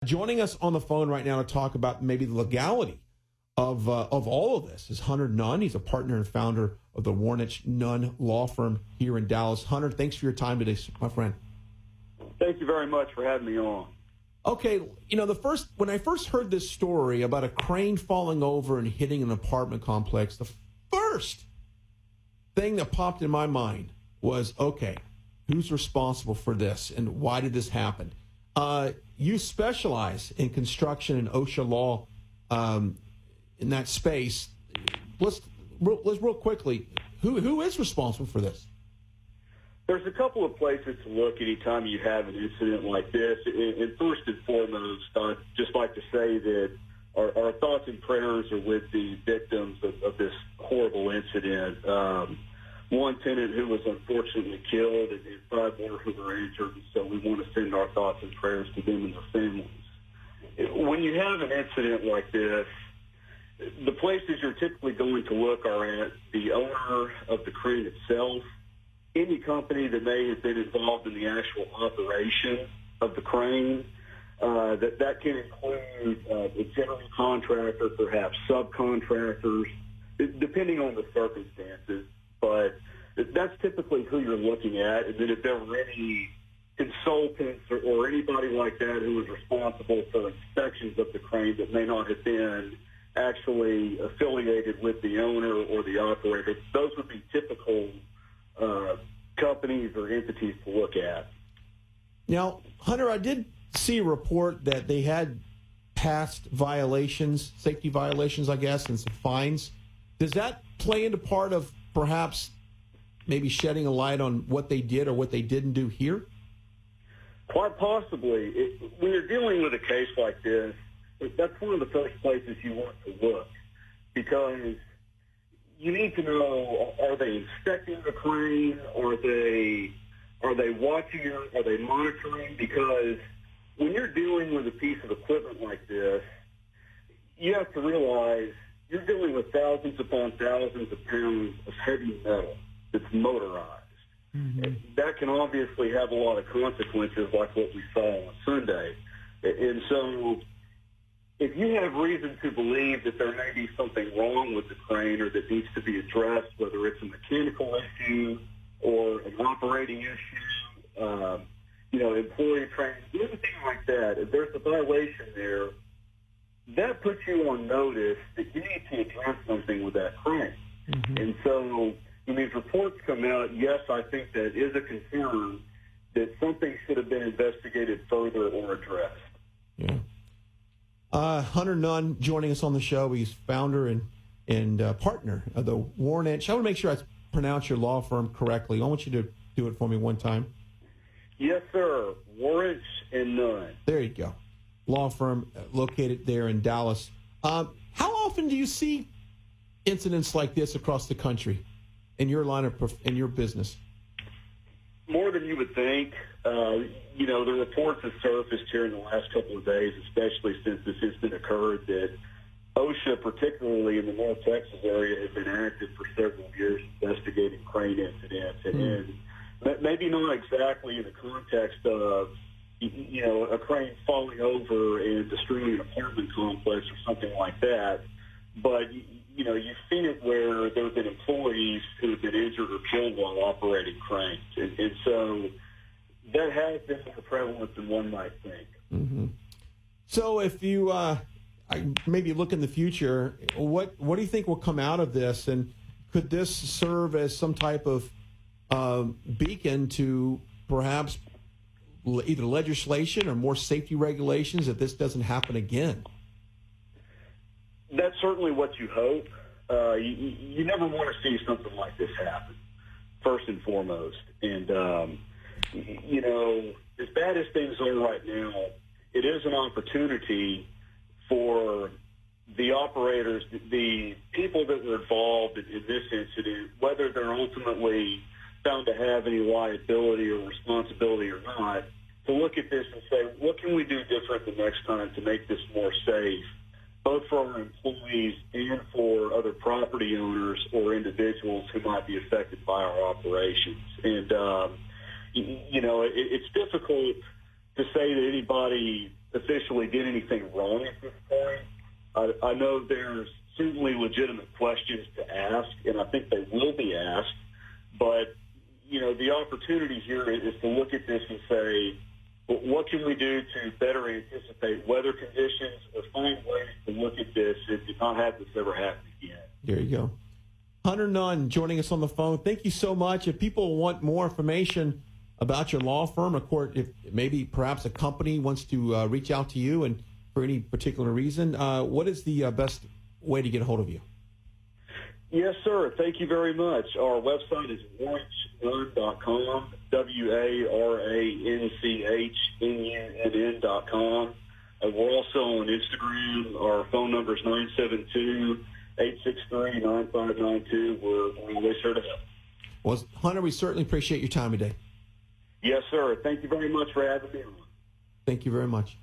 Joining us on the phone right now to talk about maybe the legality of all of this is Hunter Nunn. He's a partner and founder of the Warnich Nunn law firm here in Dallas. Hunter, thanks for your time today, my friend. Thank you very much for having me on. Okay, when I first heard this story about a crane falling over and hitting an apartment complex, the first thing that popped in my mind was, okay, who's responsible for this and why did this happen? You specialize in construction and OSHA law in that space. Let's real quickly, who is responsible for this? There's a couple of places to look anytime you have an incident like this. And first and foremost, I'd just like to say that our thoughts and prayers are with the victims of this horrible incident. One tenant who was unfortunately killed and 5 more who were injured. So we want to send our thoughts and prayers to them and their families. When you have an incident like this, the places you're typically going to look are at the owner of the crane itself, any company that may have been involved in the actual operation of the crane. That can include the general contractor, perhaps subcontractors, depending on the circumstances. But that's typically who you're looking at. And then if there were any consultants or anybody like that who was responsible for inspections of the crane that may not have been actually affiliated with the owner or the operator, those would be typical companies or entities to look at. Now, Hunter, I did see a report that they had past violations, safety violations, I guess, and some fines. Does that play into part of perhaps maybe shedding a light on what they did or what they didn't do here? Quite possibly. When you're dealing with a case like this, that's one of the first places you want to look, because you need to know, are they inspecting the crane? Are they watching it? Are they monitoring? Because when you're dealing with a piece of equipment like this, you have to realize you're dealing with thousands upon thousands of pounds of heavy metal that's motorized. Mm-hmm. That can obviously have a lot of consequences, like what we saw on Sunday. And so if you have reason to believe that there may be something wrong with the crane or that needs to be addressed, whether it's a mechanical issue or an operating issue, employee training, anything like that, if there's a violation there, that puts you on notice that you need to address something with that crane. Mm-hmm. And so when these reports come out, yes, I think that is a concern that something should have been investigated further or addressed. Yeah. Hunter Nunn joining us on the show. He's founder and partner of the Warnich. I want to make sure I pronounce your law firm correctly. I want you to do it for me one time. Yes, sir. Warnich and Nunn. There you go. Law firm located there in Dallas. How often do you see incidents like this across the country in your line of in your business? More than you would think. The reports have surfaced here in the last couple of days, especially since this incident occurred, that OSHA, particularly in the North Texas area, has been active for several years investigating crane incidents. And maybe not exactly in the context of, a crane falling over and destroying an apartment complex or something like that, but you've seen it where there have been employees who have been injured or killed while operating cranes. And so that has been more prevalent than one might think. Mm-hmm. So if you maybe look in the future, what do you think will come out of this? And could this serve as some type of beacon to perhaps either legislation or more safety regulations that this doesn't happen again? That's certainly what you hope. You never want to see something like this happen, first and foremost. And, as bad as things are right now, it is an opportunity for the operators, the people that were involved in this incident, whether they're ultimately found to have any liability or responsibility or not, to look at this and say, what can we do different the next time to make this more safe, both for our employees and for other property owners or individuals who might be affected by our operations. And, it's difficult to say that anybody officially did anything wrong at this point. I know there's certainly legitimate questions to ask, and I think they will be asked. But, the opportunity here is to look at this and say, what can we do to better anticipate weather conditions or find ways to look at this and not have this ever happen again? There you go. Hunter Nunn joining us on the phone. Thank you so much. If people want more information about your law firm, of course, if maybe perhaps a company wants to reach out to you and for any particular reason, what is the best way to get a hold of you? Yes, sir. Thank you very much. Our website is warranchunn.com, WARANCHNUNN.com. We're also on Instagram. Our phone number is 972-863-9592. We're always here to help. Well, Hunter, we certainly appreciate your time today. Yes, sir. Thank you very much for having me on. Thank you very much.